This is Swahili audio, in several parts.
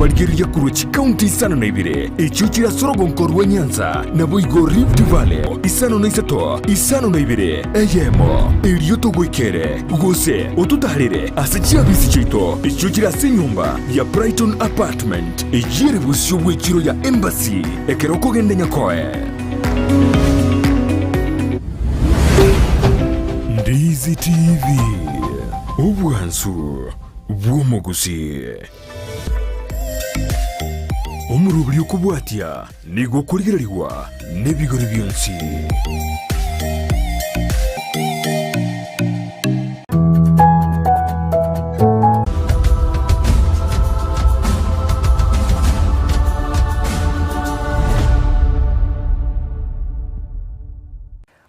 Abarigeria kuruchi county isano na ibire. Ichuchira sorogonko rwa Nyanza na Boigo Rift Valley. Isano na isato, isano na ibire. Eyemo, iriyo tugwikere. Ugose, ututarire, asachia bisi chito. Ichuchira senyumba ya Brighton Apartment. Ijiri busyo wechiro ya Embassy. Ekeroko gende nyakoe. Ndizi TV. Ubwansu bw'omuguzi. Omurubiri okubwatya nigwo kurigirirwa n'ebigori byonsi.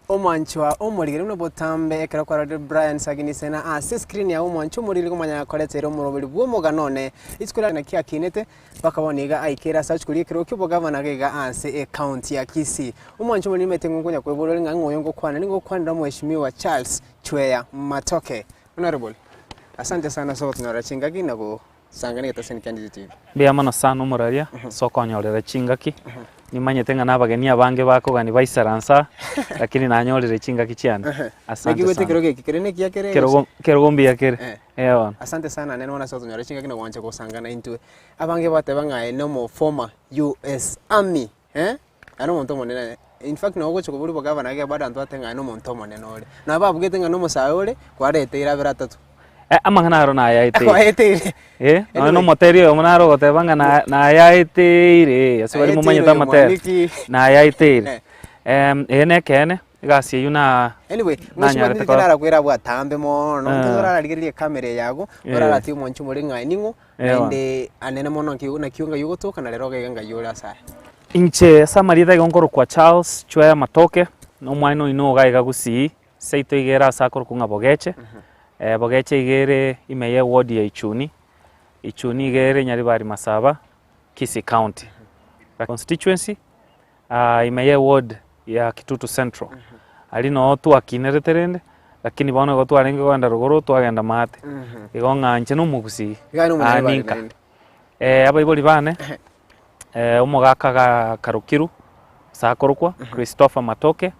Omwanchwa omurigire no botambe ekera kwa Radio Brian Sagini Isena ase screen ya omwanchwa omurigire kumanya koletero omurobiri bw'Omogano ne iskula na kia kinete bakaboniga aikera search kuri ekero kyo governor gega ase account ya Kisii omwanchwa muri metengo kunya kweboro ngangoyo ngokwana ningo kwanda mheshimiwa Charles Chweya Matoke. Honorable, asante sana sote na rachingaki na go sangani etaseni candidate bia mana sana umuraria soko nyorera chingaki nimanyete ngana abageni abange bako gani baisaransa lakini nanyorere chingaki cyane asante sana kerogombi yakere ewa asante sana nene wana soto nyorera chingaki na wanche ko sangana into abange bate bangaye no former US Army ano muntu monene in fact no gocho kuburi bogavana ge bada ntwa tenga no muntu monene ore na babugete ngano musaore kwarete irabira tatu amangana na yaite no materio munaro gotebanga na yaite asibari mumanyeta matero na yaite ene kene gasi yuna anyway mushimani ndara kwera bwa tambe mo no ndora arigerie kamera yago ndora ti monchu muri ngai ningo ende anene mono na kiunga yugotoka na lero gega ngayura sa inche samarida gonkoro kwa Charles Chweya Matoke no mwaino ino gaiga Kisii seito igera sakoro kunga bogeche bogeche igere imeye ward ya Ichuni igere Nyaribari Masaba Kisii County constituency imeye ward ya Kitutu Central alino otu akinereterende lakini bana gotu arenge kwenda ruguru twagenda mate igonga nche no mugusi aninka abaiboli bane umugaka ga Karukiru sakorukwa Christopher Matoke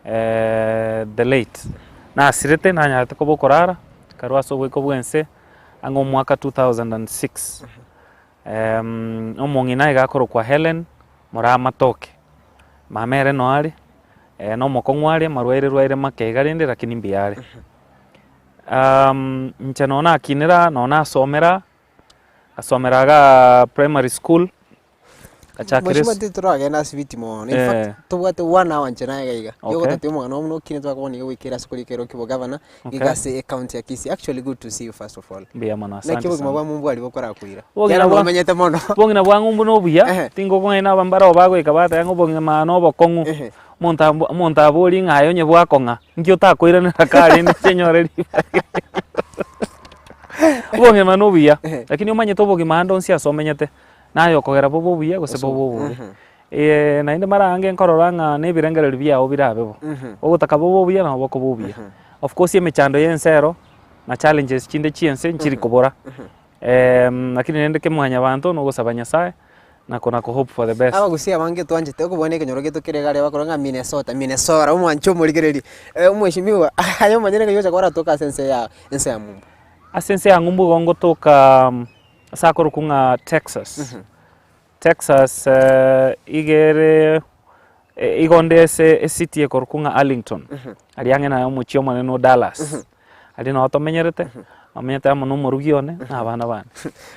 the late na asirete na nyate ko bokorara karwaso bweko bwense ango mwaka 2006 omongina igakoro kwa Helen Mora Matoke mamere no ari no mokongware marwaire rwaire makegarinde lakini mbiare nchano na kinera no na asomeraga primary school achakire mashimati turage na sivitimo in fact tubwate wana wanchana gaiga yogo tatimo no no kine twakoboni wikira skuli kero kibo governor igase account ya Kisii. Actually good to see you first of all bia mana asante na kibo kimwa mumbu ali bokora kuira yana bamenyete mono bongina bwangu no buya tingo bongina bambara obago ikabata yango bongina mano bokongu monta boli ngayo nye bwakonga ngyo takwira na kali ne senyoreri bongina mano buya lakini umanye tobo gimando nsi asomenyete nayo kogera bobo buya gose bobo na inde marange nkororanga nebirengere bya obirabebo ogutaka bobo buya na boko buya of course yemechando yensero na challenges chinde chiense nchiri kubora lakini nende kemwanya abantu no gusaba Nyasaye na kona ko hope for the best abagusia bange twanje te kubone kenyoro geto kiregare bakoranga Minnesota umwancho murigereri umweshimiwa ayo manyene kayocha kwara toka sense ya mumbu asense ya ngumbu gongo toka sakoro kunga Texas igere igondese city ekor kunga Arlington aliange na umuchio maneno Dallas alina otomenyerete amenyete amono murugione abana bana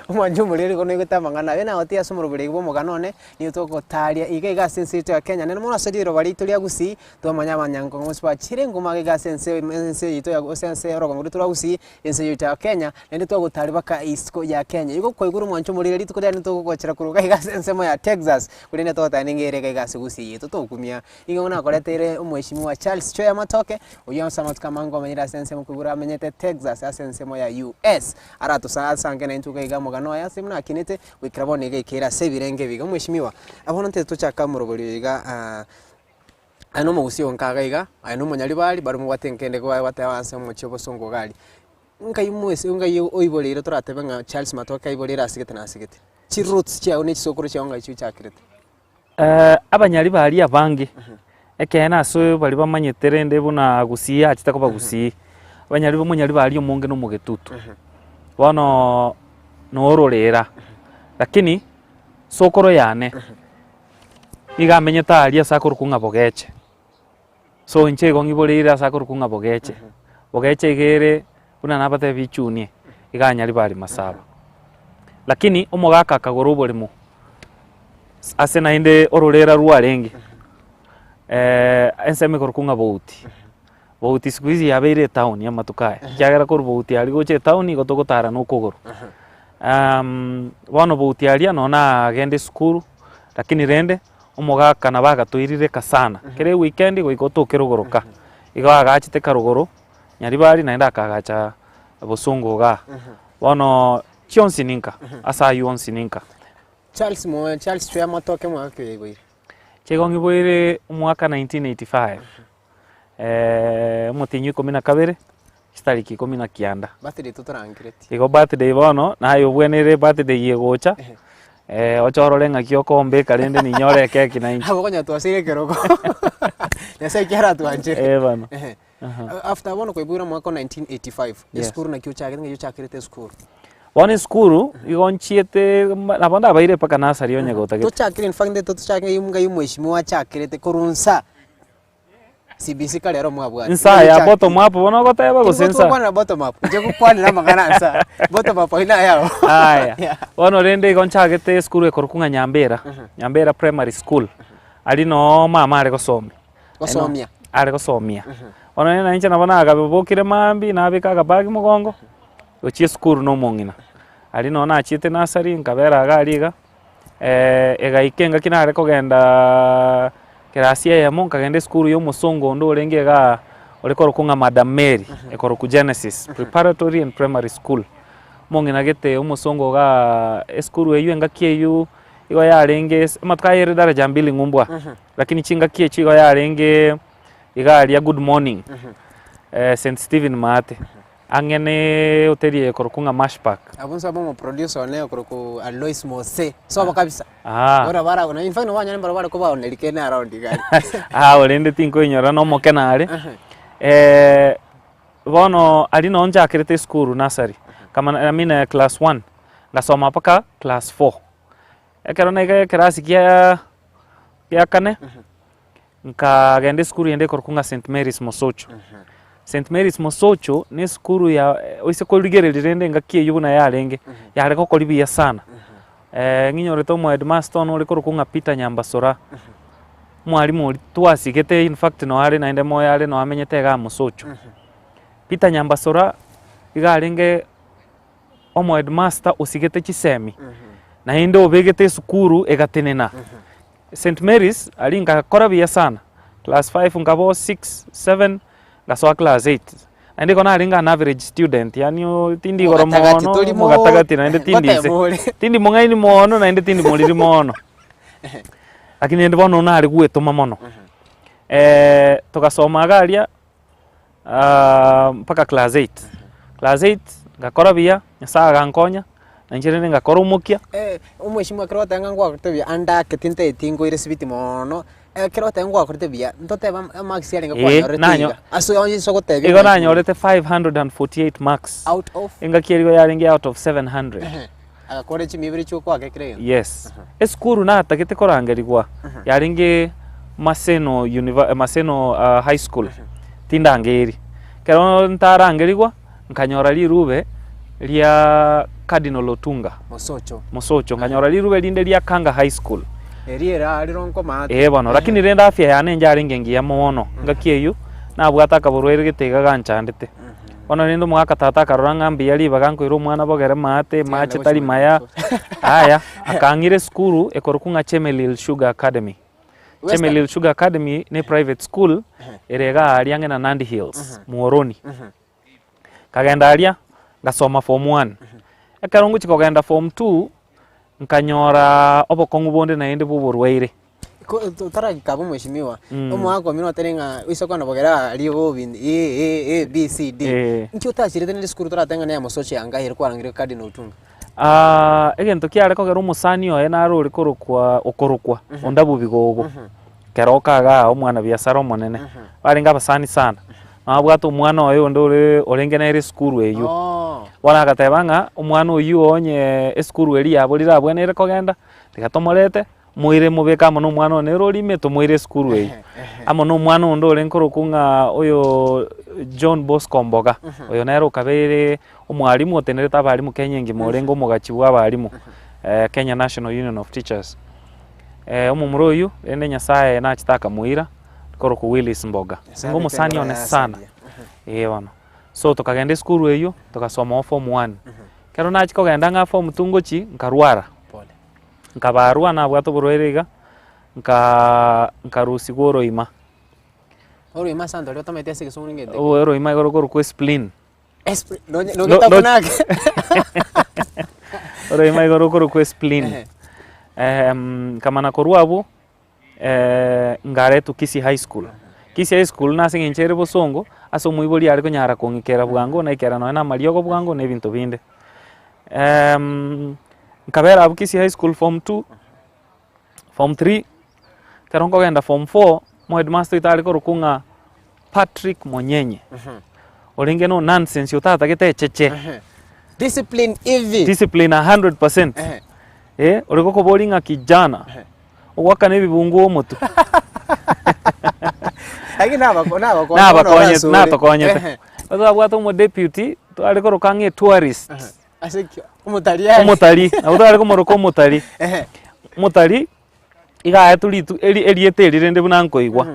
umwanjo mureri kono gutamangana bena otia somurubiri bw'Omogano ne ni utogotaria igaiga sense ya Kenya ne mona sadiro bari tulia Kisii twamanya abanyango ngospa chirengo magaiga sense ito ya sense rogo nguri tulia Kisii sense ya Kenya ne twagotari baka East ya Kenya yuko koiguru mwanjo mureri tukodia ne tugochira kuruga iga sense mo ya Texas kuri ne tota ningere gaiga Kisii ito tokumia ingona koletere umweshimiwa Charles Chweya Matoke uyansa matkamango amenyira sense mukugura amenyete Texas sense mo ya US arato sasa ngene ntuka iga Omogano ya simna kinete wikirabone igekera sebirenge biga mweshimiwa abona nte tuchaka murobori iga ano mugusio nkagaiga ano munyalibali bari mu watenkende ko watawanse mu chibo songo gali nkai mwese ngai oibolero turatebe nga Charles Matoke ibolera asigete na asigete Chiroots chiao ni chisokoro chiao ngaichu chakirete. Abanyari bari abange ekena so bari bamanyete rende buna Kisii achita kuba Kisii abanyari bomunyari bari omonge no mugetutu bono nororera lakini sokoro yane iga menyeta ari asakoro kunga bogeche so inche gongiborire asakoro kunga bogeche bogeche igere buna nabate bichunie iga nyari bari masaba lakini omogaka kagoro borimo ase nainde ororera rwarenge enseme korukunga bouti squeeze yabeire town ya matukae jagera kor bouti ari goche town igotogotara no kogoro bono bouti ari nona agende skuru lakini rende omogaka na bagatoirire kasana kere weekend goikotokirogoroka iga agachite karogoro nyari bari naenda akagacha bosongo ga bono chionsi ninka asa yonsi ninka Charles Chweya Matoke mwaka yego. Chegongi boire mwaka 1985. Mutinyu 12 stariki 19. Birthday tutorangireti. Igo birthday bono na yo bwenere birthday yegocha. Ochorore ngakio kombe kalende ni nyore keki 90. Abo konya twasire keroko. Nese kiara twanje. Bano. After bono koibura mwaka 1985. School na kio chakirete school. One skuru igonchiete nabanda abaire paka nasari onye gotagete. Tuchakire in fact tuchakire imunga yumweshimiwa chakirete kurunsa. CBC kalero mwabwa. Nsa ya bottom up bono goteba gosensa. Bottom up bottom up. Je kukwanira magana nsa. Bottom up ina yao. Aya. Bono rende igonchagete skuru ekorukunga Nyambera. Nyambera primary school. Ali no mama are gosomia. Gosomia. Are gosomia. Bono na incha nabona agabokire mambi nabika gabagi mugongo. Ochie skuru no mongina ari no na achite nasari nkabera agariga egaikenga kinare kogenda kerasia ya monka gende skuru yo musongo ndo renge ga orekoro kunga Madam Mary ekoro ku Genesis preparatory and primary school mongina gete umusongo ga skuru eyo ngakie igo ya renge matkayere daraja mbili ngumbwa lakini chinga kie chigo ya renge igari ya good morning St Stephen Mate angene hotelie korukunga Mashpak abunsa bomo producer one koruku Alois Mose so kabisa ora bara na in fact no wanya bara ko ba onelikene around gari orende tinko inyora no mokenare bono ali no nja kirete skuru nasari kama amina class 1 ngasoma paka class 4 ekerona ige class kia kane nka gende skuru yende korukunga St Mary's Mosocho St Mary's Mosocho ni skuru ya oise koligere rende ngakie yuna ya renge ya reko kolibia sana nginyo to mo headmaster no reko kunga Peter Nyambasora mwalimu twasigete in fact no ari naende mo yale no amenyete ga Mosocho Peter Nyambasora iga renge omo headmaster osigete chisemi na inde obegete skuru egatenena St Mary's ali ngakora sana class 5 ngabo 6 7 gasoa class 8 andi kona ringa an average student yani tindi goromono mugatagati na indi tindi mongaini mono na indi tindi moliri mono lakini indi bono na ari gwetoma mono tugasoma garia mpaka class 8 ngakora bia nyasaga nkonya na njire ngakora umukia umweshimwa kirota ngangwa kutebia anda ketinte itingo ire sibiti mono kirota ngwa kutebia ndoteba max yalenga kwa nanyo aso yonje sokotebia igo nanyo rete 548 marks out of ingakirigo yalenga out of 700 akakore chimibiri chuko akekire yes eskuru na atakete korangerigwa yalenga Maseno high school tindangeri kero ntarangerigwa nkanyora lirube lia Cardinal Otunga Mosocho nganyora lirube linde lia Kanga high school eriera alironko mate bano lakini renda afya yane njari ngengi ya mono ngakieyu na bwata kaburwere gitega ganchandete ono nindo mwaka tata karoranga mbiyali baganko iro mwana bogere mate mache tali maya aya akangire skuru ekorukunga Chemelil Sugar Academy Chemelil Sugar Academy ni private school erega aliange na Nandi Hills Muoroni kagenda alia ngasoma form 1 ekarongo chikogenda form 2 nkanyora obokongu bonde na ende buburwaire tara kabo mweshimiwa omwako mino terenga isoko na bogera aliyo bin A B C D nki utashirite ne skuru tara tenga ne Mosocho yanga iri kwarangire Cardinal Otunga egento kiare kogera omusani oye naro ori okorokwa ondabu bigogo kerokaga omwana biasara omonene barenga abasani sana nabwata omwana oyo onde orenge nere skuru eyo bona agateba ng'a omwana oyu onye eskuru eri yaborire abwenere kogenda tigatomorete moire mobeka amo n'omwana one rorime tomoire skuru eyo amo n'omwana onde ore nkoroku ng'a oyo John Bosco Mboga oyo nero kabere omwarimu otenerete abarimu Kenya engima orenga omogachi bwa abarimu Kenya National Union of Teachers omomuro oyu ende nyasaye nachitaka muira koroku Willis Mboga singo musani one sana bona so tukagenda skuru eyo tukasoma form 1 kero nachikogenda ng'a form 2 ngochi nkarwara nkabarwa nabwata oborwaire nkarusi gworoima oroima santo leo tamete ase kisungu ngende oroima igoro ku spleen no gitapunake oroima igoro ku spleen kamana korwabo ngaretu Kisii High School Kisii High School nase nginchere bosongo ase omoibori ari konyara kongikera bwango na ikera no na mariogo bwango ne bintu binde nkabera abu Kisii High School form 2 form 3 karongo genda form 4 mo headmaster itari korukunga Patrick Monyenye oringe no nonsense yotata gete cheche discipline EV discipline 100% oriko koboringa kijana ogwakane bibungu omotu agi naba konyete abwata mo deputy to ari korukange tourist asekyo omutari awutari komoroko omutari mutari iga etulitu erieterire ndi bunankoigwa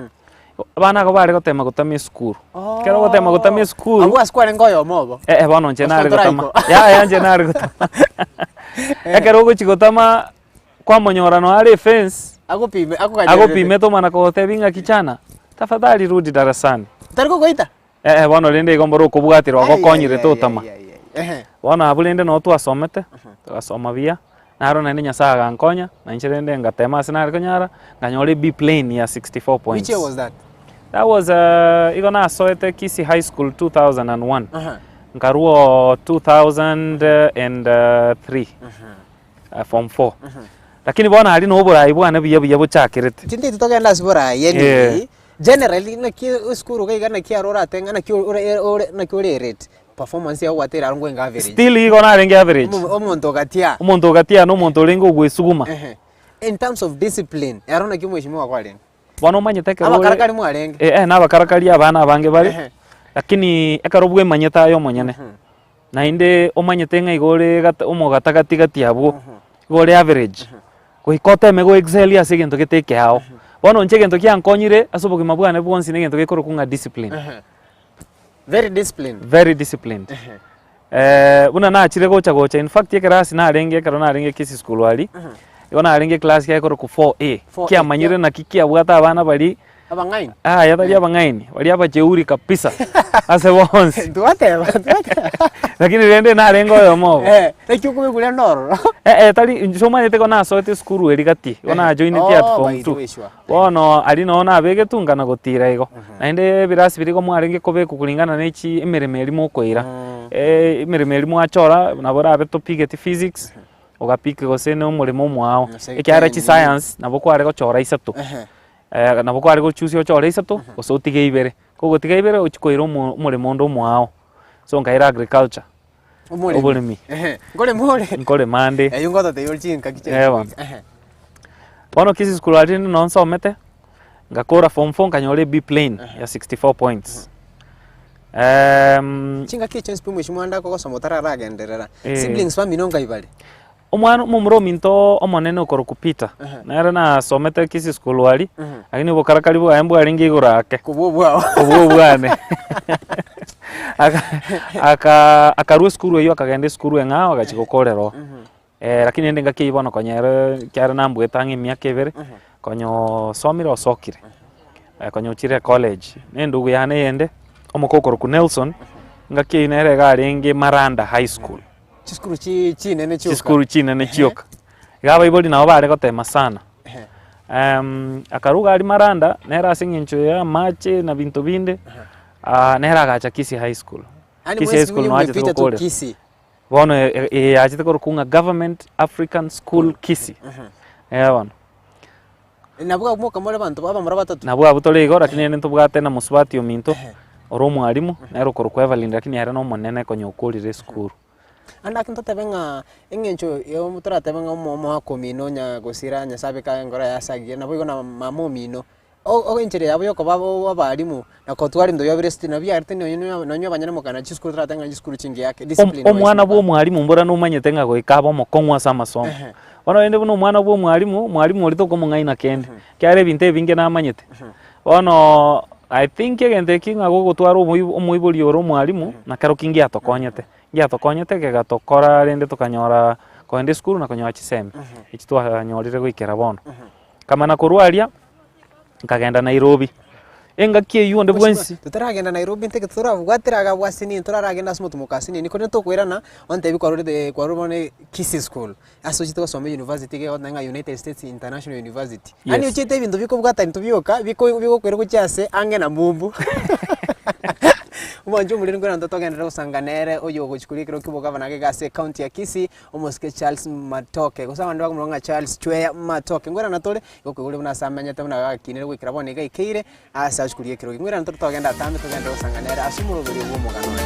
abana ko bari gotema gotama skuru kero gotema gotama skuru abu askware ngoyo mobo bono nche nari gotama ya nche nari gotama ekero gochigotama kwa monyorano ari fence agopime to mana ko tebinga kichana tafadhali rudi darasani tariko goita bono rende igomboro kubwatirwa gokonyire totama bona abulende no twasomete tugasoma bia naro nende nyasaye gankonya na inchirende ngatema sinari konyara nganyore B plane ya 64 points. Which year was that? That was igona soete Kisii High School 2001 nkaruo 2003 form 4 lakini bona ali no burayi bwana biya buchakirete tindi tutogenda siburayi yeni generally na ki skuru kaigana ki arora tenga na ki ore rate performance ya watera arungwe nga average still igona arenga average omonto gatia no monto lengo gwesuguma in terms of discipline arona ki mweshimwa kwale bono manyete aba karakari mwarenge na bakarakari abana abange bari lakini ekarobwe manyeta yo monyane na inde omanyete nga igore omogatagati gatiabo igore average koikote mego excel ya segento geteke hao bono nche gento kiankonyire asoboke mabwane bwonsi negento gekoro kunga discipline very disciplined buna na achire gocha in fact yekerasi na arenge karona arenge Kisii school wali yona arenge class ya koro ku 4A kia manyire na kikia bwata abana bali abangaini yatali abangaini bali abajeuri kabisa ase bonse duateba lakini rende na arengo yo mo tekyo kubikulia ndoro tali soma yete kona soete school eri gati ona join it at form 2 bono ali no na bege tungana gotira igo na inde birasi biri ko mwarenge kobe kukulingana nechi emeremeri mo koira emeremeri mo achora na bora abeto pigeti physics ogapike gosene omurimo mwao ekyara chi science nabo kware gochora isatu nabo kware gochusi ochora isatu osotige ibere kogotiga ibere ochikoira omurimo ndo mwao so nkaira agriculture obulimi ngole mande eyungoto te yolchinka kiche bono Kisii school ali no nsomete ngakora form 4 nkanyore B plane ya 64 points chinga kiche nsipimo shimwanda ko somotara ragenderera siblings family nonga ibale omwana omumuro minto omonene okoro kupita nere na somete Kisii school wali lakini bokarakari bwa embu alingi igurake kububwane akarue skuru eyo akagende skuru eng'ao agachikokorero lakini ende ngakiibono konyere kyara nambweta ng'emiaka ebere konyo somire osokire konyo chire college nendugu yane yende omokokoro ku Nelson ngakiinere garingi Maranda High School chiskuru chinene chioka gaba iboli nabo bare gotema sana akaruga ali Maranda nera sing'encho ya mache na bintu binde nera gacha Kisii High School Kisii High School no aje tukole bono yachite korukunga Government African School Kisii bono nabwo muka muri abantu baba muri batatu nabwo abutole igora kinene ntubwate na musubati ominto oro mwalimu nero korukwa Evelyn lakini yari no monene konyokurire school anda kinto tebenga engencho yo mutura tebenga mo hakomino nya gosira nya sabe ka ngora ya sagie nabwo igona mamomino o enchire yabo yo babo abalimu na kotwari ndo yobiresti na byarte no abanyana mukana chisukuru tratanga chisukuru chingi yake discipline omwana bwo mwalimu mbora no manyete nga goikabo mokongwa sama somo ono ende buno mwana bwo mwalimu orito ko mungaina kende kyare binte binge na manyete ono I think egente kinga gugutwara umuiburi oro mwalimu na karo kingi atokonyete gegatokora rende tukanyora koende skuru na konyoa chiseme ichitwa nyorire gwikera bono kama na kurwaria nkagenda Nairobi enga kiyu nde bwensi tutaragenda Nairobi nteke turavugwatiraga bwasini turaragenda sumu tumukasini niko netokwirana onte bikorode kwarubone Kisii School aso chitwa some university ke onanga United States International University ani uchite ibintu biko bwata ntubyoka biko kwero kucyase ange na mumbu umanje muri ngora ndotogenda usanganere oyo guchikurikira kiboga banage gase county ya Kisii omoske Charles Matoke kusanga ndwa kumronga Charles Chweya Matoke ngora natole yokugule buna samanya tabuna kinere gwikira bone gaikire asa achikuriye kiro ngora ndotogenda tambe togenda usanganere asumuro buri Omogano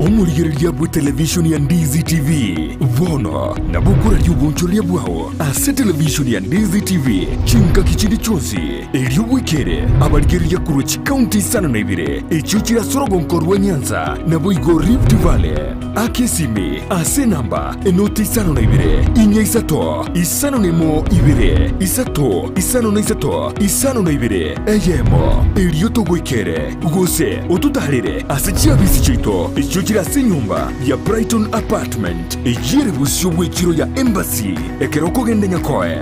Omurigereria bwa television ya Ndizi TV vono na bukura ry'ubunchoria bwaho ase television ya Ndizi TV chinka kichindi chonsi elio bwikere abarigereria kuruchi county sana na ibire echuchira sorogonkorwa Nyanza na boigo Rift Valley akesimi ase namba enoti sana na ibire inya isato isano nemo ibire isato isano na isato isano na ibire eyemo elio togwikere gose otutarire ase chiabisi chito echuchira nyumba ya Brighton Apartment ejire busyo bwekiro ya Embassy ekeroko gende nyakoe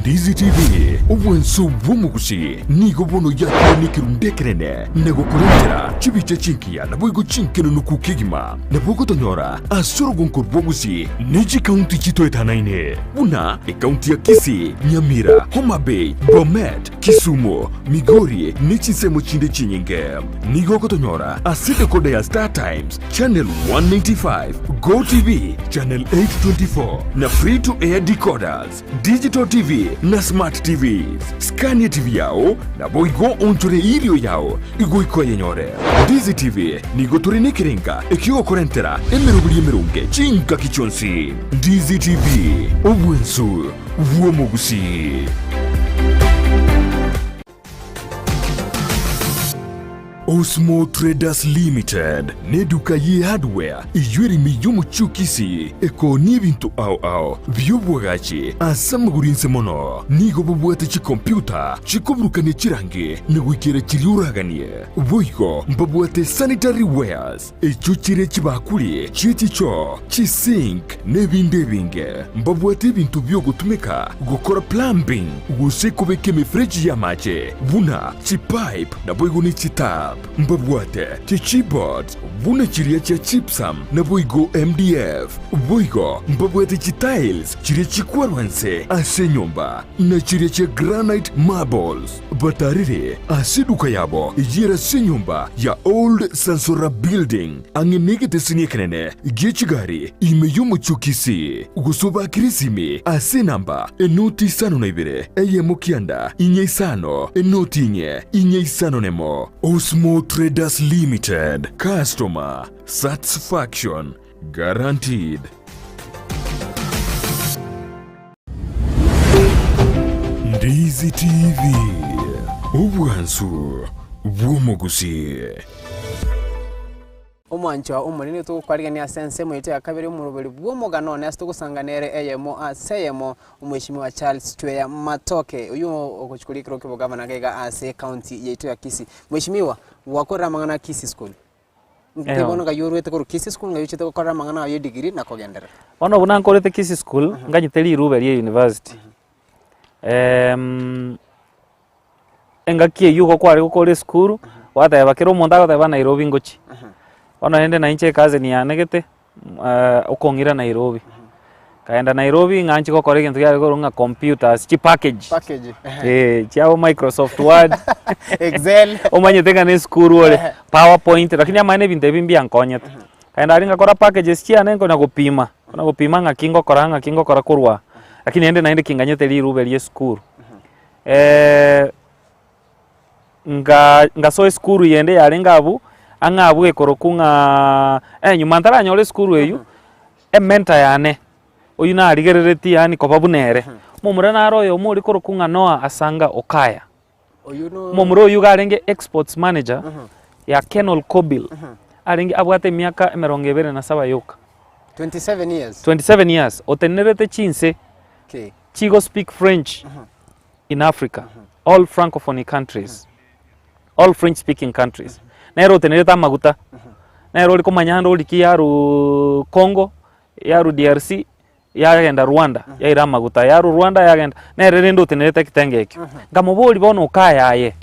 Ndizi TV obwenso bwumugusi nigo bono yakonikirundekerene nego kurentera chibiche chinkia na boigo chinkeno nukukigima na boko tonyora asoro gonko bwogusi niji county chito etanaine buna county ya Kisii Nyamira Homa Bay Bomet Kisumu Migori nichisemo chinde chinyinge nigo kotonyora asite kode ya Star Times channel 195 Go TV channel 824 na free to air decoders digital TV na smart TVs Scania TV yao na boigo ontore ilio yao igoiko yenyore Ndizi TV nigo turenekerenga ekio korentera emerunge chinka kichonsi Ndizi TV obwensu vuomogusi Osmo Traders Limited neduka ye hardware iyuri miyumu chukisi eko nibintu au byobwagachi asamugurinse mono nigo bubwate chi computer chikobrukane chirange negwikere chiriuraganie boiko mbabwate sanitary wares echuchire chibakuli chichicho chisink nebindebinge mbabwate bintu byogutumika gukora plumbing gusekobeke mefreji ya mache buna chipipe na boigo ni chita mbabwate chichibot buna chiria cha chipsam na boigo MDF boigo mbabwate chitiles chiria chikwarwanse ase nyumba na chiria cha granite marbles batarire asiduka yabo ijira se nyumba ya old Sansora building angenegete siniekenene gechigari imeyumu chukisi gusoba kirisimi ase namba enoti sano na ibire eyemo kianda inye isano enoti inye isano nemo Osmo Traders Limited. Customer satisfaction guaranteed. Ndizi TV. Obwansu bwomogusi. Omwancho omunini tukwarigania sense mu ya kabiri mu rubiri bw'Omogano nese tugusanganere eyemo aseyemo umweshimiwa Charles Chweya Matoke uyu okuchikurikira kiboga nagega ase county yetu ya Kisii mweshimiwa wakora mangana Kisii School Ntebono ga yorwete ko Kisii School ngayichite ko kora mangana ya degree na kogendera ono bunankorete Kisii School nganyiteli Ruberi University engakie yuko kwari gukore school wateba kiro monda goteba Nairobi ngochi ono hende na inche kaze ni yanegete ukongira Nairobi. Kaenda Nairobi nganchi gokora ekintu giare gorunga computers chi package. Chiao Microsoft Word, Excel. Omanyete ngane skuru ole PowerPoint lakini amane bintu ebimbi ankonyete. Kaenda ringa kora packages chia nengo na gupima. Kuna gupima ngakingo kora kurwa. Lakini ende naende kinganyete lirube lie skuru. Nga so skuru yende yarenga abu angabu ekorokunga nyuma ntara nyole skuru eyu mentor yane oyu na arigerereti yani kobabu nere mumure na royo muri korokunga Noah Asanga Okaya Oyu no mumure oyu garenge exports manager ya Kenol Kobil arenge abwate miaka 27 yoka 27 years otenerete chinse chigo speak French in Africa all francophone countries all French speaking countries nero tenereta maguta nero liko manyando uliki yaru Congo yaru DRC yagenda Rwanda yaira maguta yaru Rwanda yagenda nere ndo tenereta kitengeke ngamubuli bono ukayaye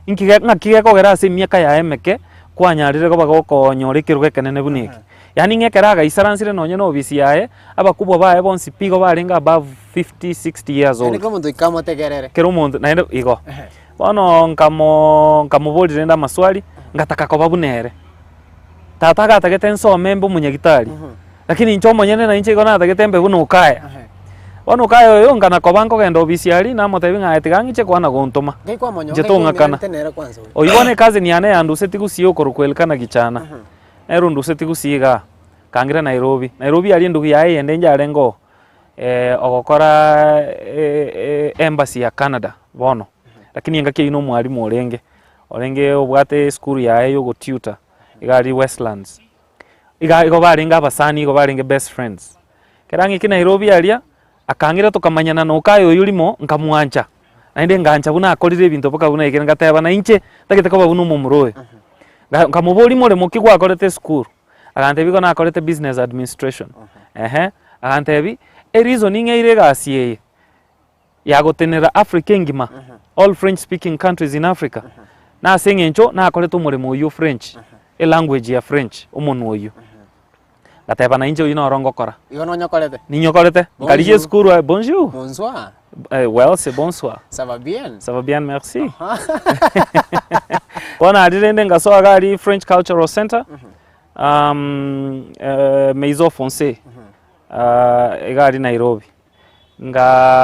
ngakige kogera ase miaka ya emeke kwanyarire ko bagoko nyorekirwe kenene buniki yani ngekeraga isaransire nonye no bisi yae abakubwa bae bonsi pigo barenga above 50-60 years old niko muntu ikamotegerere kero muntu naende igo bono nkamubulire enda maswali ngataka ko babunere tata gatagete nsome mbu munyagitari lakini ncho monyene na inche igona atagetembe buno ukaya bono ukaya oyo ngana ko banko genda obisi yali na motebi ngaete gangiche kwana gontoma ngekwa monyo ngetongakana oyibone kazi ni ane anduse tigusiyo korukwelekana gichana ero nduse tigusiga kangira Nairobi ali ndugu yae yende njarengo ogokora embassy ya Canada bono lakini ngake ino mwalimu orenge obwate school yae yo tutor igari Westlands igo baringa abasani igo baringa best friends kerangi ki Nairobi alia akangira tukamanyana no kayo yulimo nkamwancha nainde ngancha buna akorire ebintu boka buna ikira ngateba na inche tagete ko babuno mumuroe nkamuboli mole mukigwa akorete school akantebi ko na akorete business administration akantebi reasoning eire gasiye yagotenera Africa ngima all French speaking countries in Africa na sengencho na akorete umurimo uyu French a language ya French umuntu uyu gateba na inje uyu no rongokora iyo no nyokorete ni nyokorete ngaliye school bonjour bonsoir well c'est bonsoir ça va bien merci bona adirende ngaso agari French Cultural Center Maison Foncé egari Nairobi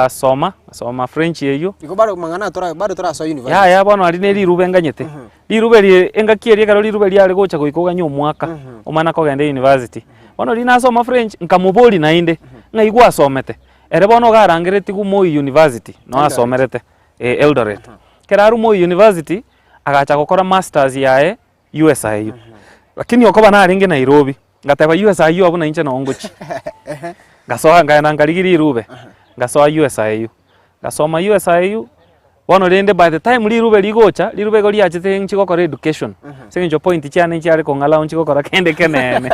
soma French yeyo iko bado mangana tora so university ya bono ari ne lirube nganyete lirube ri engakierie karo lirube ri ari gocha goikoga nyomwaka omana ko gende university bono lina soma French nkamuboli nainde ngaigwa asomete ere bono garangireti ku Moi University no asomerete Eldoret keraru Moi University agacha gukora masters yae USIU lakini okoba na aringe Nairobi ngateba USIU abuna inche no ngochi gasoha ngana ngarigiri rube gasoa USIU gasoma USIU bono rende by the time lirube ligocha goli achete nchiko kore education senjo point chane nchare ko ngala nchiko kora kende kenene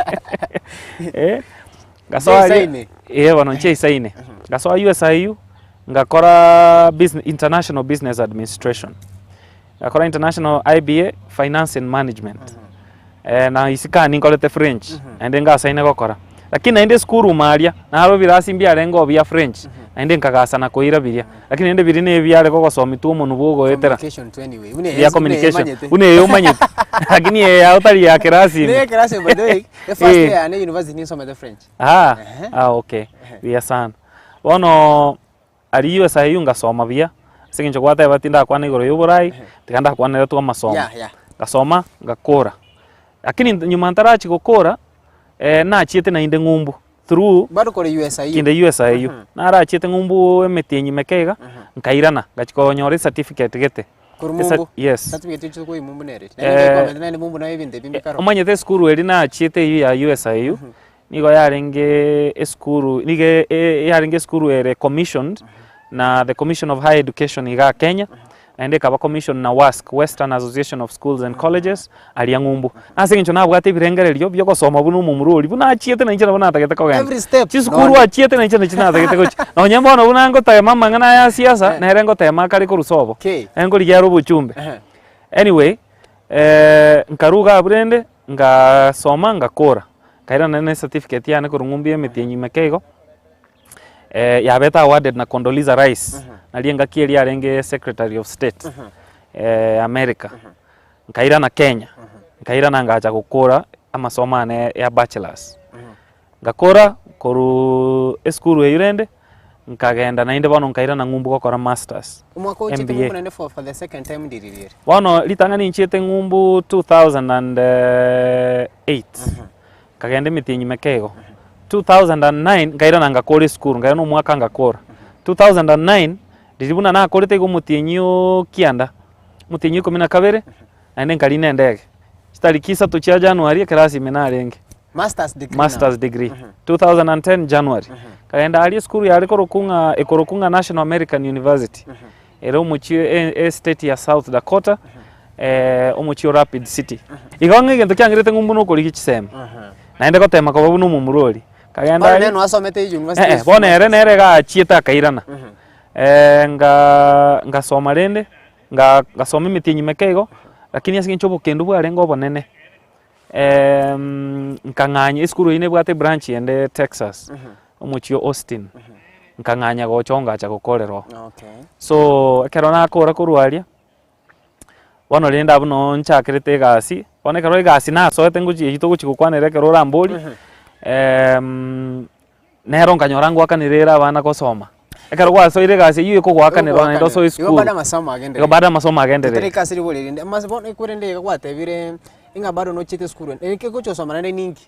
gasoa bono nche isaine gasoa USIU ngakora international business administration ngakora international IBA finance and management na isika ninkolete French ende ngasaine gokora lakini naende skuru maria na haro birasi mbia rengo bya French naende nkagasa na koira biria lakini naende birine byare ko gosomi tu omuntu bugo etera communication to anyway communication une yo manyete lakini ya utari ya kirasi ne kirasi by the way the first year na university ni some the French okay bia sana bono ari USIU ngasoma bia singinjo kwata batinda kwa igoro y'uburai tikanda kwa nera tu masomo gasoma ngakora lakini nyuma ntarachi gukora na chiete na inde ngumbu through bado kore USIU kinde USIU na ara chiete ngumbu emetenyi mekega nkairana gachiko nyore certificate gete yes certificate chicho ko imumbu nere nani mumbu na ebinde bimbikaro omanyete skuru eri na chiete ya USIU nigo yarenge skuru nige yarenge skuru ere commissioned na the Commission of Higher Education iga Kenya ende kaba commission na WASC Western Association of Schools and Colleges ali ngumbu asengicho na bwate birengereryo byo gosoma bunu mumururi buna achiete na injira buna atagete ko genda every step chiskuru achiete na injira china atagete ko no nyambo no buna ngo ta mama ngana ya siasa na erengo ta makari ko rusobo engo ligero buchumbe anyway nkaruga burende ngasoma ngakora nkaira na certificate yane kurungumbia metienyi mekego yabeta awarded na Condoleezza Rice na lienga kieri arenge Secretary of State America nkaira na Kenya nkaira na ngacha gukura amasoma ane ya bachelors ngakora koru eskuru eyirende nkagenda na inde bono nkaira na ngumbu gukora masters umwaka uchite ngumbu nende for the second time ndiririere bono litangani nchiete ngumbu 2008 kagenda mitienyi mekego 2009 nkaira na ngakora eskuru nkaira no mwaka ngakora 2009 diribuna na akorete igo mutienyi kianda mutienyi 12 ande nkari nendege tariki 3 cia January class imenarenge masters degree 2010 January kaenda ali school ya ekorokunga National American University era umuchio state ya South Dakota umuchio Rapid City igonge gento kyangirete ngumbu no kuri kichisema naende gotema ko babu no mumurori kagenda ali no asomete university bona ere ga chieta kairana ngasoma rende ngasoma mitienyi mekego lakini asinchobo kendo bwarengo bonene nkanganya iskuru ine bwate branch ende Texas umuchio Austin nkanganya gochonga cha gukorerwa so kerona akora kurwaria bono renda buno nchakirite gasi one kero gasi na soete nguchi yito guchikukwanire kero rambori nero nkanyorangu akanirira abana gosoma ekero gwasoire gasi yiyo ko gwakanirwa na ndo so school bada masomo agende tere kasi ribolirinde masibone kurende gwatebire inga bado no chite school enike gocho soma nande ningi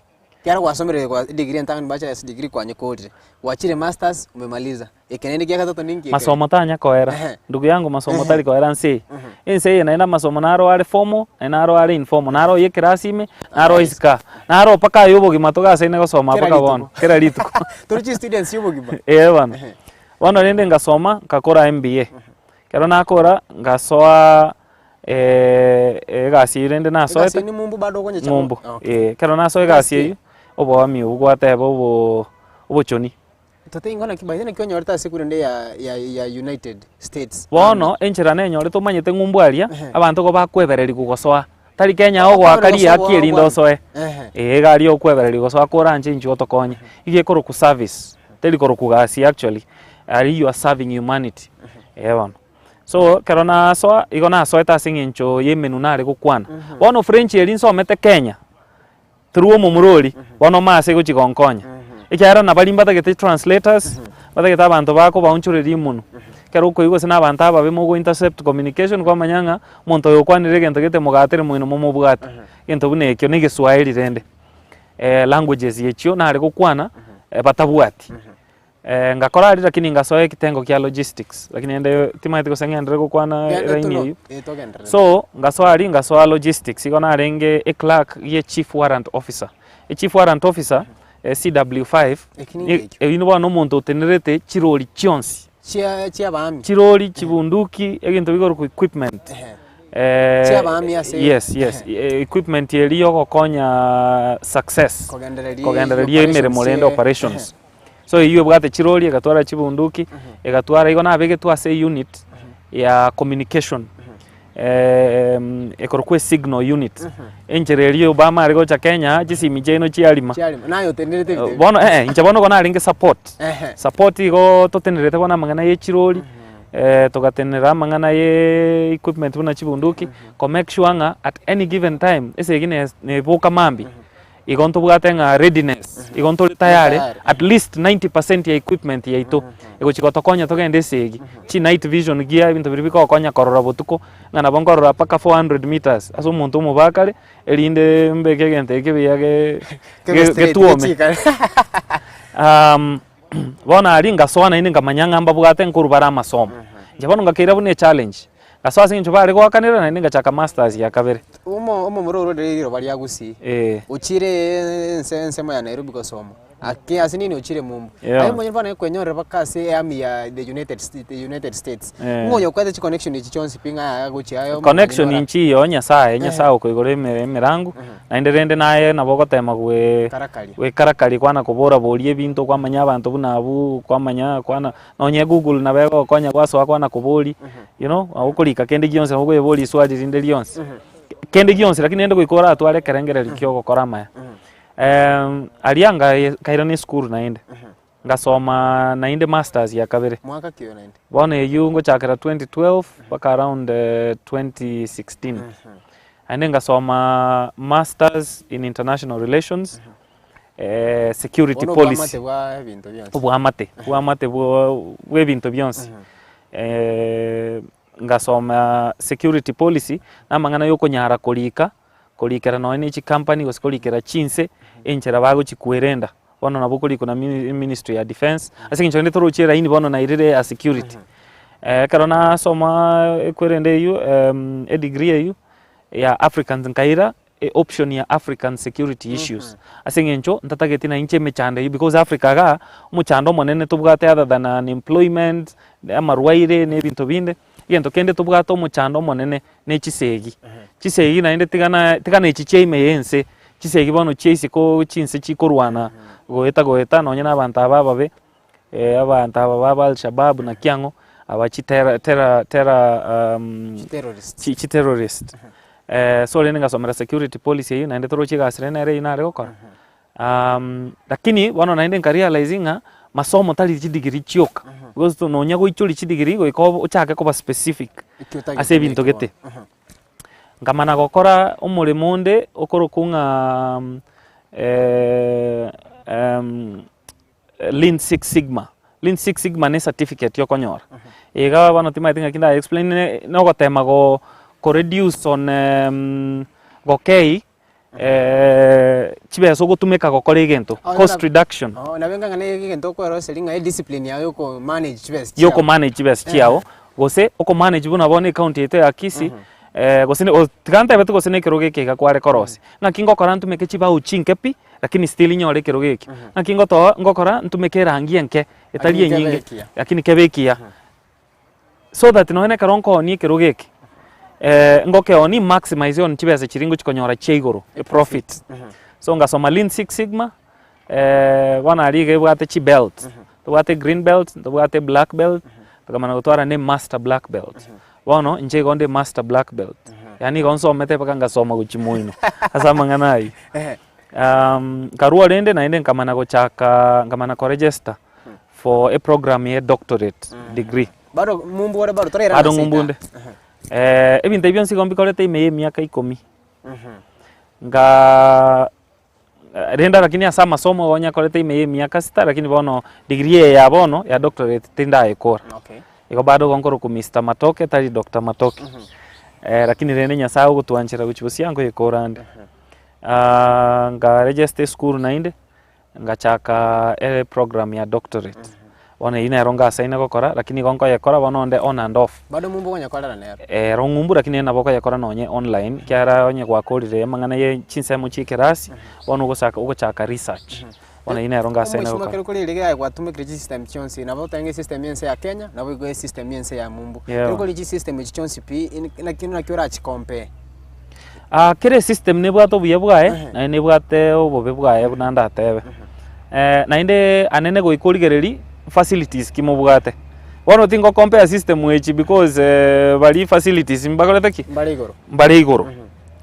kiara gwasomere kwa degree ntanga bachelor's degree kwa nyekoti wachire masters umemaliza ekenende kia katoto ningi masomo tanya koera ndugu yangu masomo tali koera nsi inse naenda masomo naro ale formal naro ale informal naro ye kirasime naro iska naro paka yobo gimatoga sene gosoma paka bono kera lituko turichi students yobo giba bana wana rende ngasoma ngakora MBA kero nakora ngasoa gasi rende nasoa gasi ni mumbu bado konye chamo mumbu kero nasoa gasi eyo obo ami ugwateba obo choni tote ingona kibaithene kyo nyoreta sekurende ya United States bono enchera ne nyore tumanyete ngumbu aria abantu go bakwebereri kugosoa tari Kenya ogo akari akieri ndosoe gari okwebereri gosoa kora nje nchi otokonye ige koro ku service teli koro ku gasi actually are you are serving humanity bono so kerona so igona so eta singincho yemenu nare gukwana bono French eri nsomete Kenya through mumurori bono mase guchigonkonya ikyara na balimba tagete translators batageta abantu bako baunchureri muno kero ko igo sina abantu ababe mugo intercept communication kwa manyanga muntu yokwanire gento gete mugatere muino mumubwata gento bunekyo nige Swahili rende languages yechyo nare gukwana batabwati ngakora ari lakini ngasoe kitengo kya logistics lakini ende timaite gosengendere gukwana raini eyo so ngasoa logistics igona arenge clerk ye chief warrant officer chief warrant officer CW5 ino bano muntu utenerete chiroli chionsi chia bami chiroli chibunduki eginto bigoro ku equipment chia bami ase yes equipment yeliyo gokonya success kogendereria imirimo rende operations so iyo bwate chiroli egatwara chibunduki egatwara igona abege twase unit ya communication ekorokwe signal unit enchererio bama arigo cha Kenya jisimi jeno chialima nayo tenerete bono inche bono gona aringe support igo totenerete gona mangana ye chiroli togatenera mangana ye equipment buna chibunduki ko make sure nga at any given time ese gine ne boka mambi igonto bwatenga readiness igonto tayari at least 90% ya equipment yaito ego chikotokonya togende segi chi night vision gear ibintu biribiko konya korora botuko ngana bongorora paka 400 meters aso muntu mubakale elinde mbeke gente kebiyage getuome bona aringa sona ine ngamanyanga amba bwaten kurubara masomo njabano ngakira bune challenge gaswasi ncho bari gwakanira na ninga chaka masters ya kabere umo muroro rero bari yagusi uchire nsemo ya Nairobi gosoma aki asinini uchire mumbu ayo mwenye bana kwenyore bakase ami ya the United States ngonyo kwete connection ichi chonsi pinga yaguchi ayo connection inchi yo nyasaye ko igore mirangu na inderende naye nabogotema gwe karakali kwana kubora bolie bintu kwa manya abantu bunabu kwa manya kwana nonye Google na bego konya kwaso kwana kuboli you know aukulika kende gionse ngo yeboli swali rinde lionse kende gionse lakini ende kuikora atware kerengere likyo gukora maya Alianga kaira ni school nainde. Ngasoma nainde masters ya kabere. Mwaka kio nainde. Bono yu ngochakira 2012 mpaka around 2016. Ande ngasoma masters in international relations. Security policy. Bwamate bwebintu byonse. Ngasoma security policy namangana yo konyara kolikera no ni company gosikolikera chinse enchera bago chikwerenda bono nabo koliko na ministry ya defense asingi nchende torochera ini bono na irere ya security karona soma ekwerende yu a degree yu ya African nkaira option ya African security issues asingi ncho ntatageti na inche mechande because Africa ga muchando monene tubwate other than unemployment amarwaire ne bintu binde yento kende tubwato muchando monene ne chisegi chisegi na inde tigana ichicheime yense chisegi bono chase ko chinse chikorwana goeta nonya nabantu abababe abantu ababa al-Shabab na Kiango abachi terrorist so lenga somera security policy yu na inde toro chigasire nere inare okora lakini bono na inde nkarealizinga masomo tali chidigiri chioka because to nonya go ichuri chidigiri go iko uchake kuba specific ase bintu gete ngamana gokora umurimo nde okorokunga Lean Six Sigma ne certificate yo konyora ega bano tima tinga kinda explain no go tema go reduce on go kei chibeso gutumika gukora igento cost reduction na benga ngane igento ko roselinga discipline yayo ko manage chibes yoko manage chibes chiao gose oko manage buna bone county yetu ya Kisii gose ne tiganta betu gose ne kiroge kega kware korose na kingo kora ntumeke chiba uchinkepi lakini still nyore kiroge ki na kingo to ngokora ntumeke rangi enke etali nyingi lakini kebekia so that no ene karonko ni kiroge ki ngoke oni maximize on chibese chiringo chikonyora cheigoro profit so ngasoma Lean Six Sigma wana aliga bwate chi belt bwate green belt bwate black belt tukamana gutwara ne master black belt bono nje gonde master black belt yani gonso mete paka ngasoma guchimuino asa manganai karua rende na ende nkamana gochaka nkamana ko register for a program ye doctorate degree bado mumbu wale bado torera bado mumbunde ebintu byonsi gombikorete ime miaka 10 nga renda lakini asa masomo wonya korete ime miaka 6 lakini bono degree ya bono ya doctorate tinda ekora iko bado gonkoro ku Mr. Matoke tali Dr. Matoke lakini rende nyasao gutuanchira guchibusi yango ekora ande nga register school nainde nga chaka program ya doctorate ona ina eronga saina gokora lakini gonko yakora bono onde on and off bado mumbu gonya kwala nero rongumbu lakini na boko yakora nonye online kyara onye gwakorire mangana ye chinse mu chikirasi bono ugochaka research ona ina eronga saina gokora mwisho kuri ile gwatumikira system chonsi nabo tange system yense ya Kenya nabo go system yense ya mumbu kuri ile system chonsi pi na kinu na kyora chikompe kire system ne bwato buyebwae na ne bwate obobe bwae bunanda tebe na inde anene go ikorigereri facilities kimubwate wono tingo compare system wechi because bali facilities mbagoreteki mbale igoro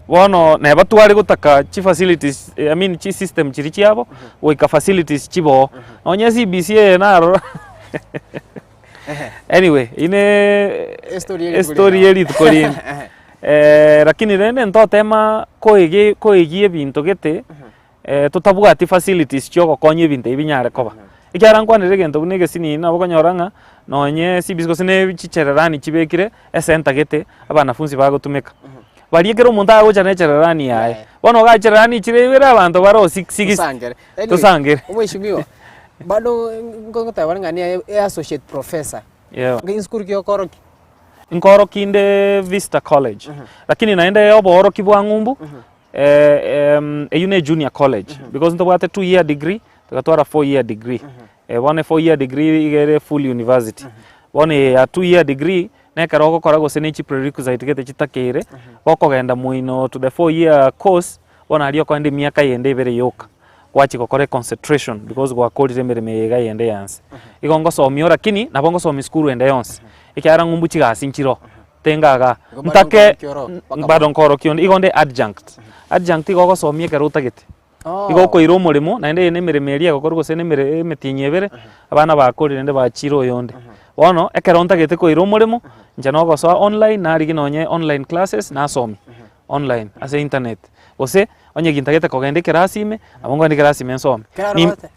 wono na batware gutaka chi facilities I mean chi system chiri chiabo weka facilities chibo onya CBC na anyway ine story yeri tukorin lakini rende ndo tema koigi bintu gete tutabwati facilities choko konye bintu ibinyare koba ikyara nkwanire gento bunege sini na bokonyoranga nonye sibisiko sine chichererani chibekire esenta gete abanafunzi bagotumeka baliekero umuntu agocha nechererani yae bono gachererani chirebera abantu baro 6 tusangere umwishimiwa bado ngota warangania associate professor ngin school kyo koroki nkoroki inde Vista College lakini naenda yobo oroki bwangumbu une junior college because ntobwate 2-year degree tukatwara 4-year degree one 4-year degree igere full university one ya 2-year degree nekara ogokora gose ni prerequisite gete chitakire okogenda muino to the 4-year course bona ali okwende miaka yende ibere yoka kwachi gokore concentration because gwakorire mirime yega yende yanse igongo somio lakini nabongo somi skuru ende yonse ikyara ngumbu chigasinchiro tengaga ntake bado nkoro kiondo igonde adjunct igogo somie keruta gete igoko iro omoremo naende ne emeremo eria gokorwa gose ne emetinyi ebere abana bakorire nde bachire oyonde bono ekero ntagete koira omoremo inche nogosoa online narigi nonye online classes nasomi online ase internet gose onye gintagete kogenda ekerasi ime abongo ndi kerasi ime nsome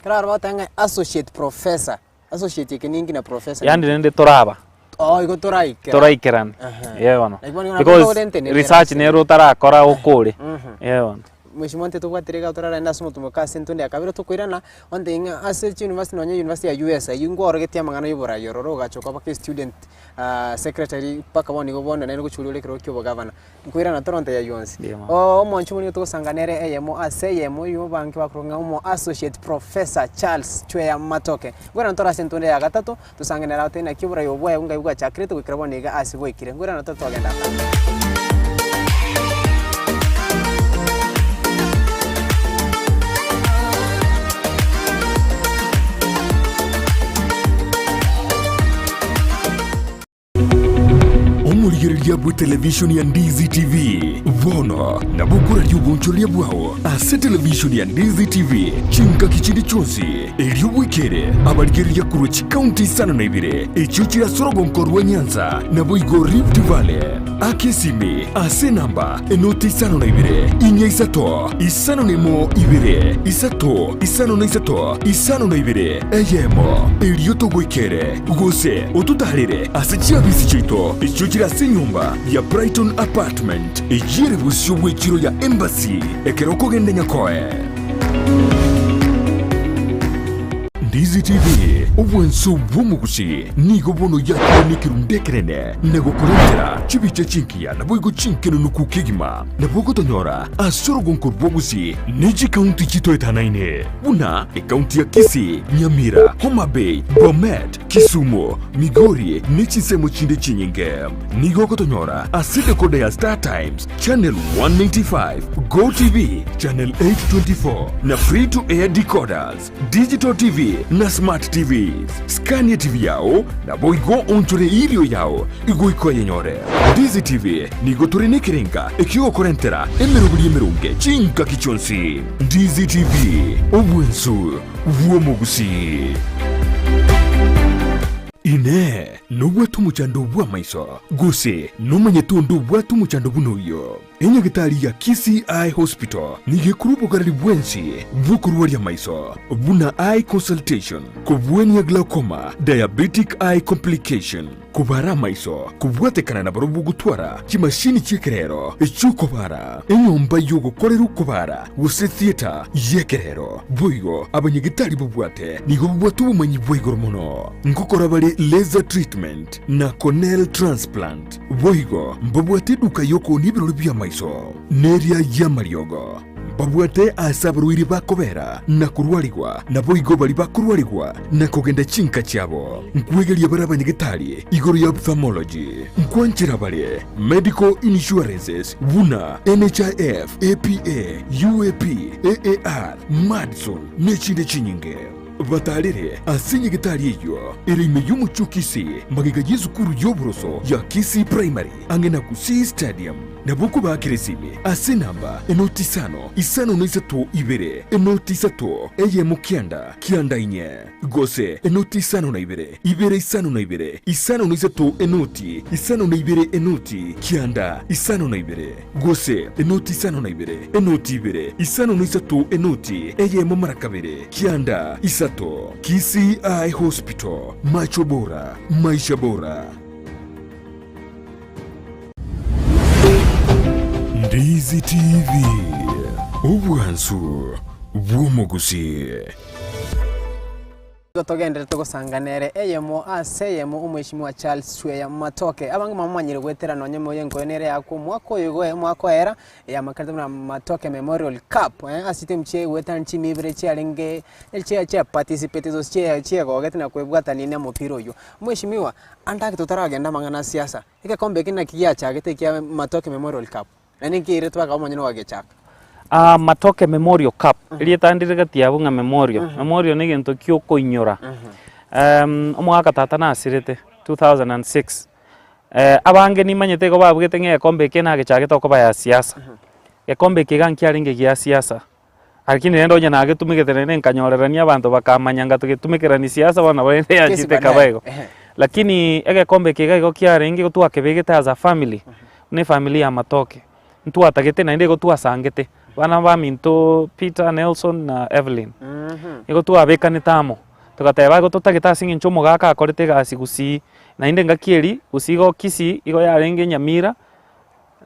Keraro batanga associate professor. Associate keningi na professor. yandi nende toraba Igo toraikerana bono because research nero tarakora okore bono Mwishimonte tukwatirega turarenda sumo tumukasi ntunde akabiro tukwirana onde inga ase university nonye university ya US yingo orgetia mangano yobora yororo gachoka baka student secretary paka boni gobona nene guchulule kiro kyo governor kwirana toronte ya yonsi monchu muri tusanganere eyemo ase yemo yo banki bakronga umo associate professor Charles Chweya Matoke ngwera ntora sentunde ya gatatu tusanganera tena kibura yobwa unga yuga chakrete kwikira boniga asiboikire ngwera ntoto agenda Omurigereria bwa television ya Ndizi TV vono na bukura ry'ubunchoria bwao ase television ya Ndizi TV chinka kichindi chonsi elio bwikere abarigereria kurwa chikaunti sana na ibire echuchira sorogonko rwa Nyanza na boigo Rift Valley akesimi ase namba enoti sana na ibire inya isato isano nemo ibire isato isano na isato isano na ibire eyemo elio togwikere gose otutarire ase chiabisi chito echuchira ase nyumba ya Brighton Apartment ejire busyo bwekiro ya Embassy ekero kogenda nyakoe Ndizi TV obwenso bw'omugusi nigo bono yakonikiru ndekerene negokorentera chibiche chinkia na boigo chinkeno nukukigima na bogo tonyora asorogonko bwogusi neji kaunti chito etanaine buna kaunti ya Kisii, Nyamira, Homa Bay, Bomet, Kisumu, Migori nechisemo chinde chinyinge nigo kotonyora aside kode ya Star Times channel 195 Go TV channel 824 na free to air decoders digital TV na smart TVs Scania TV yao na boigo onchore irio yao igo ikoye nyore Ndizi TV nigo turine kirenga ekio korentera emerunge chinka kichonsi Ndizi TV obwensu vuomugusi ine nobwatu muchando bwa maiso gose nomanyetundu bwatu muchando bunoyo enyagitari ya Kisii Eye Hospital nigekuru garali bwensi bukurwa ya maiso buna eye consultation kubweni ya glaucoma diabetic eye complication kubara maiso kubwatekana na barubu gutwara kimashini chikerero echukobara enyomba yogo koreru kubara guse theater yekerero boigo abanyagitari bubwate nigo bubwatu bumanyi boigo mono ngokora bali laser treatment na corneal transplant boigo mbabwate duka yoko nibirori bya maiso neria ya mariogo babwate asabruiri bakobera na kurwaligwa na boigo bali bakurwaligwa na kogenda chinka cyabo nkwegeria barabanyegitari igoro ya ophthalmology nkwanchira bale medical insurances buna NHIF APA UAP AAR Madison nechinde chinyinge batalire asinye gitari iyo irime y'umucukisi magiga y'izukuru y'oburoso ya Kisii Primary angena ku Kisii Stadium nabuku bakiresime asinamba enoti isano n'isato ibere enoti isato eye mukianda kianda inye gose enoti isano na ibere isano na ibere isano n'isato enoti isano na ibere enoti kianda isano na ibere gose enoti isano na ibere enoti ibere isano n'isato enoti eye mumarakabere kianda isato Kisii Eye Hospital macho bora maisha bora Ndizi TV obwansu bw'omugusi Togendere tugusanganere eyemo aseyemo umweshimiwa Charles Chweya Matoke abangi mamanyire gwetera nonye moye nkonere yako mwako yugo mwako era ya makarita na Matoke Memorial Cup asite mchie weta nchimi ibere chialenge elchia participate zo chia gogete na kwebwata nine mupiro yo umweshimiwa andaki tutaragenda mangana siasa ike kombe kina kiya chagete kia Matoke Memorial Cup nani kire twaka omanyino wagechaka Matoke Memorial Cup ilietandire tiabunga memorial ni gintu kyo koinyora omwaka tata nasirete 2006 abange ni manyete go babugete nge kombe kena gechagete ko baya siasa gekombe kiganki aringe gya siasa Lakini nendo nya nage tumigethene nkanyorerania abantu bakamanyanga tugitumikirani siasa bona barende yanjite kabego. Lakini ege kombe kiga igo kiarengi gutwa kebegete as a family. Ni family ya Matoke. Ntwatagete na inde gutwa sangete. Bana ba Minto, Peter, Nelson na Evelyn. Igo twabekane tamo. Tugateba go tutagita singi nchomo gaka akorete gasi Kisii na inde ngakieri usigo Kisii igo yarenge Nyamira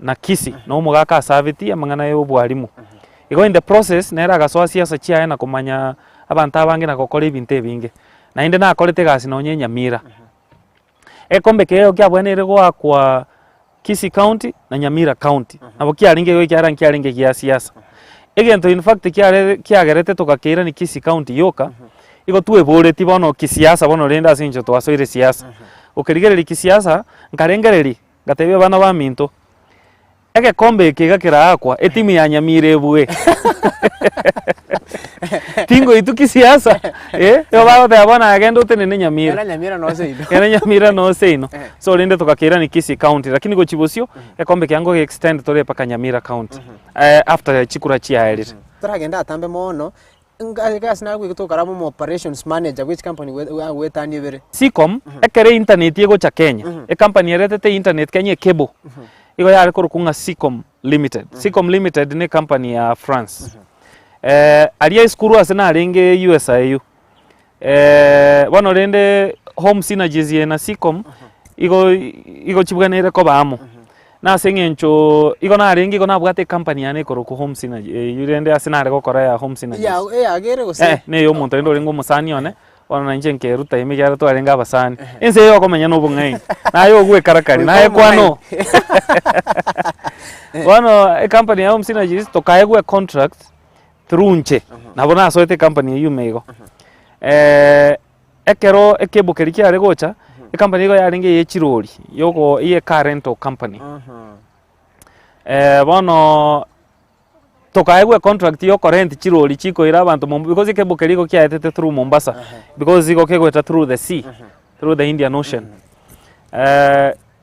na Kisii no mugaka saviti amangana yo bwarimu. Igo in the process nera gaswa siasa chia na kumanya abantu abange na gukora ibintu ebinge na inde na akorete gasi no Nyamira. Ekombe keo kya bwenere gwa kwa Kisii County na Nyamira County. Nabo kiaringe yo kiarange kia siasa. Egento in fact kiagerete tukakira ni Kisii County yoka. Igo twebuleti bono kisiasa bono renda sincho twasoire siasa. Ukirigereri kisiasa nkarengereri ngatebia bana ba Minto. Ege kombe kigakira akwa etimu ya Nyamira ebue. Tingo itu kisiasa. Yo baba te abona agendo tene Nyamira. Era Nyamira no seino. Era Nyamira no seino. So rende tukakira ni Kisii County lakini go chibosio ekombe kyango extend tore paka Nyamira County. After chikura chiaerire. Turagenda atambe mono. Ngas na gwituka ramo operations manager which company we tani bere. Sicom ekere internet yego cha Kenya. E company eretete internet Kenya cable. Igo yare kunga Sicom Limited. Sicom Limited ni company ya France. Aria iskuru asena arenge USIU. Wano rende home synergies na Sicom igo chibuganire ko bamo. Na sengencho igo na arenge igo na bwate company yane ku home synergy. Yurende asena arego kora ya home synergy. Ya agere go se. Ne yo muntu ndo rengo musani one. Wana nje nkeruta imijara to arenga abasani. Ense yo komenya no bungai. Na yo gwe karakari na ye kwano. Wano a company ya home synergies to kaegwe contract through nche. Na bona soete company yu mego. Ekero ekebukeri kya regocha e company go yarenge ye chirori yogo iye car rental company. Bono tokaegwe contract yo current chirori chiko ira abantu because ekebukeri go kya etete through Mombasa because igo kegweta through the sea through the Indian Ocean.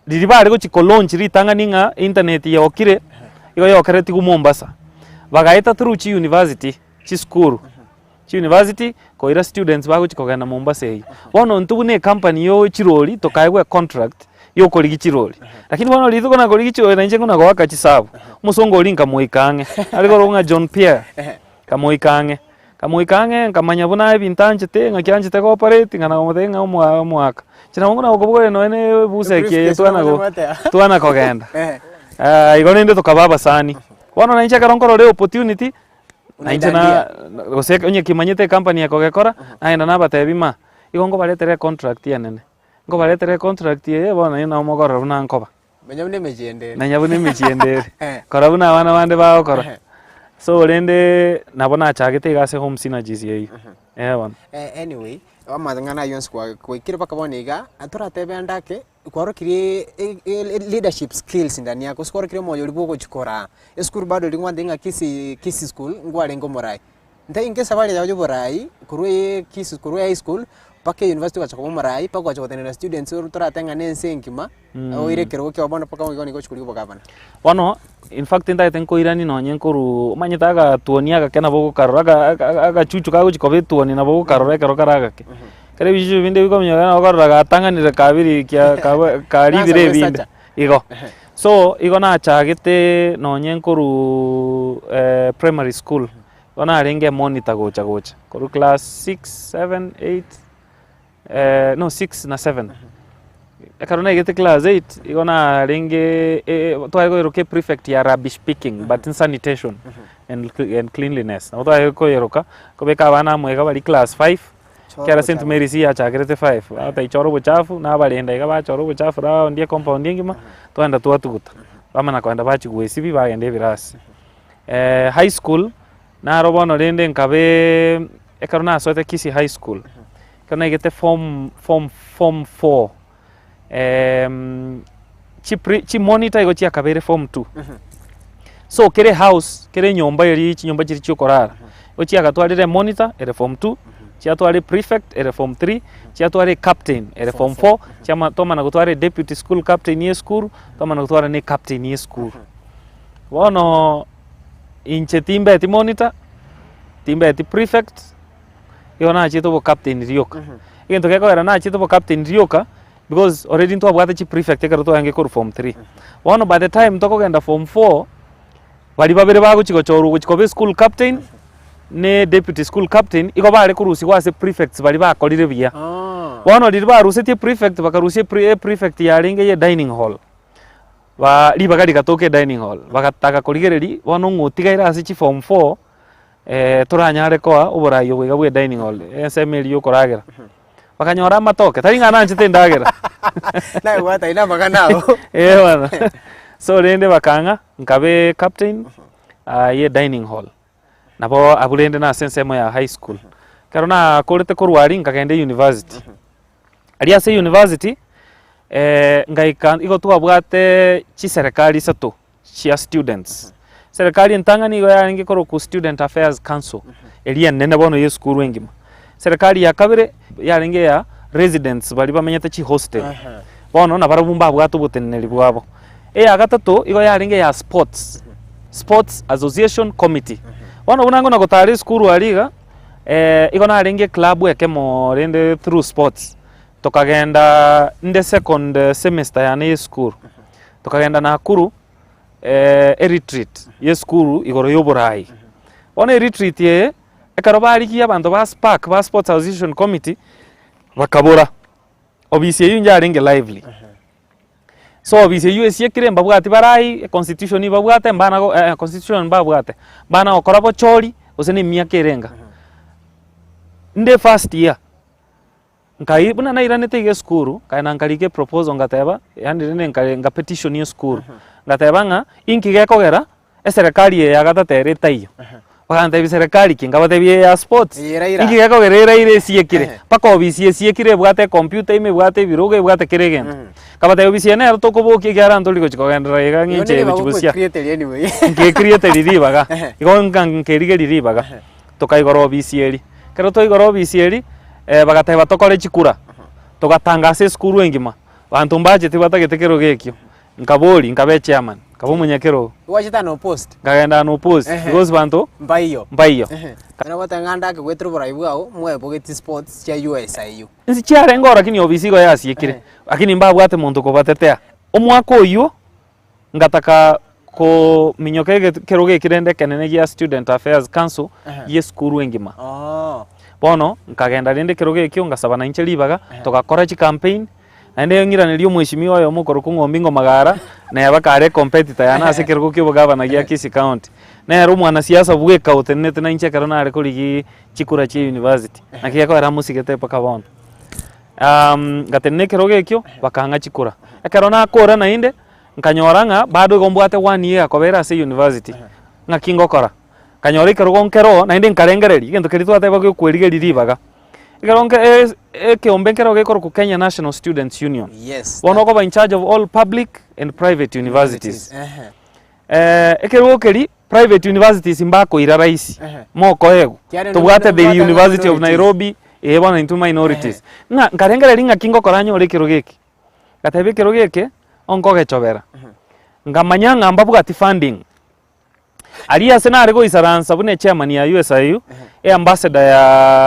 Diriba arego chiko launch ritanga ninga internet ya okire igo yo kareti ku Mombasa. Bagaita through chi university chi school. Chi university ko ira students bago chikogana Mombasa yi. Wono ntubune company yo chirori tokaegwe contract yo koligi chirori. Lakini wono lizo kona koligi chirori na nje kuna go waka chisabu. Musongo linka moikange. Aliko ronga John Pierre. Kamoikange. Kamoikange nkamanya buna ebintanje te ngakyanje ko operate ngana ngomutenga omwaka. China ngona okobore no ene buse ke twana kogenda. Igo nende tokababa sani. Wono na nje karonkoro le opportunity nainje na goseka onye kimanyete company yako gekora aenda na batebima igo ngo baletere contract ya nene ngo baletere contract ye bona ina omogoro buna nkoba Menyabune mejiendere. na nyabune michiendere kora buna abana bande bawo kora so rende nabona achagete gase home synergies ye bona Anyway amazangana yons kwa kire paka boniga atora tebe andake kwaro kire leadership skills ndani yako skoro kire moyo libuko chikora eskuru bado lingwa ndinga Kisii school ngwale ngomorai ntai inge sabali yajo borai kurwe Kisii kurwe high school pake university kwa chako morai paka kwa tenera students tora tenga nense nkima oire kero kwa bana paka ngoni ko chikuri ko gavana wano in fact nda tenko irani no nyenkuru manyitaga tuoniaga kena bogo karoraga aga chuchu kago chikobe tuoni na bogo karora kero karaga ke kare biju binde biko mnyagana okarora tanganire kabiri kya karibire binde igo so igo na chagete no nyenkuru primary school ona arenge monitor gocha koru class 6 7 8 no 6 na 7 karona igete class 8 igona ringe twago iroke prefect ya rubbish picking but in sanitation and cleanliness na twago ko iroka ko beka bana mwega bali class 5 kera St Mary's ya chagrete 5 ata ichoro buchafu na balenda iga bachoro buchafu ra ndie compound ngima twanda twatuguta bamana kwenda bachi gwesibi bagende birasi high school na robono rende nkabe ekarona sote Kisii high school kana igete form 4 chi monitor igo chia kabere form 2 so kere house kere nyomba yari nyomba chiri chokorara igo chia gatwarire monitor ere form 2 chia twari prefect ere form 3 chia twari captain ere form 4 chia toma na gutware deputy school captain ye school toma na gutware ne captain ye school wono inche timbe ti monitor timbeti prefect yona chito bo captain rioka igento gekogera na chito bo captain rioka because already twabwate chi prefect ekero twange kor form 3 bono by the time tokogenda form 4 bali babere bagochigochorwa gochikobe school captain ne deputy school captain iko bare kurusi gwase prefects bali bakorire biya bono riri barusetie prefect bakarusie prefect yaringe ye dining hall ba libagari gatoke dining hall bagataka korigereri bono ngotigaira ase chi form 4 turanyare kwa uburayo bwiga bwe dining hall SML yo koragera bakanyora matoke taringa nanche tendagera na gwata ina maganao bana so rende bakanga nkabe captain ye dining hall nabo abulende na sensemo ya high school karona korete korwari nkagende university aria se university ngaika iko twabwate chi serikali sato chia students serikali ntangani go yaringe koro ku student affairs council elia nene bono ye school wengima serikali ya kabere yaringe ya residents bali bamenyete chi hostel bono na barabumba bwato buteneri bwabo ya gatatu iko yaringe ya sports association committee bono bunango na gotari school aliga iko na yaringe club ekemo rende through sports tokagenda nde second semester ya ne school tokagenda na Nakuru retreat ye school igoro yoborai bono retreat ye ekarobari ki abantu ba spark ba sports association committee bakabora obisi yunja ringe lively so obisi USC kiremba bwati barai constitution ibabwate mbana constitution babwate bana okorabo chori osene miaka erenga nde first year nkai buna nairanete ige school kaina nkalike proposal ngateba yani rene nga petition ye school ngateba nga inkige kogera serikali ya gatatere tayo bakante serikali kinga batebie ya sports inkige kogera ire siekire pako obisi siekire bwate computer ime bwate biroge bwate kiregen kabate obisi ene to koboki gara ntoliko chikogendera yega nginche bichusia nge create riribaga igonga nkerige riribaga tokaigoro obisi eri kero toigoro obisi eri bagateba tokore chikura togatanga se school wengima bantu mbaje tibatagete kero gekyo nkabori nkabe chairman kabo munyakero wachita no post ngagenda no post because bantu mbaiyo kana batanganda ke gwetro boraibwao mwe bogeti sports cha USIU nsi chiare ngora lakini obisi go yasiekire lakini mbabwate muntu ko batetea omwako uyu ngataka ko minyoke kero gekirende kenene ya student affairs council ye school wengima bono nkagenda rinde kero gekyo ngasaba na inche libaga togakora chi campaign ande ngiranelio mweshimiwa yo mukoro kungombingo magara na yabakare competitor yana ase kero kyo gavana ya Kisii county na ro mwana siasa bweka utenete na inche kero na are koligi chikura chi university na kiyako era musigete paka bono gatenne kero gekyo bakanga chikura ekero na akora na inde nkanyoranga bado gombwate 1 year akobera ase university ngakingo kora kanyori kerogonkero na inde nkarengereri gento kerito ateba kyo kwerigeriri ribaga ikeronke keombe kero gekoro ku Kenya National Students Union bono ko ba in charge of all public and private universities ekero keri private universities mbako ira raisi moko ego tubwate the University of Nairobi ebona into minorities na nkarengereri ngakingo koranyo ore kero geki gatebe kero geke onko gechobera ngamanya ngamba bugati funding Aria sena arego isaransa bune chairman ya USIU ambassador ya